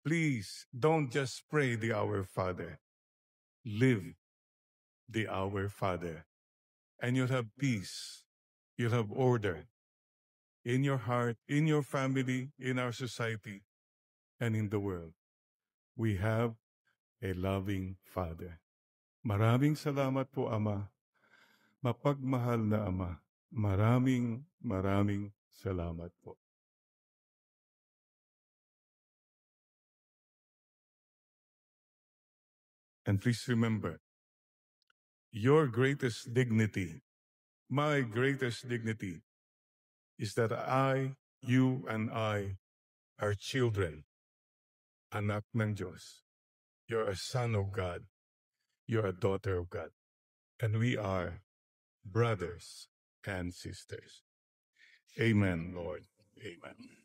Please don't just pray the Our Father. Live the Our Father. And you'll have peace. You'll have order in your heart, in your family, in our society, and in the world. We have a loving Father. Maraming salamat po, Ama. Mapagmahal na Ama. Maraming salamat po. And please remember, your greatest dignity, my greatest dignity, is that you and I are children, anak ng Diyos. You're a son of God. You're a daughter of God. And we are brothers and sisters. Amen, Lord. Amen.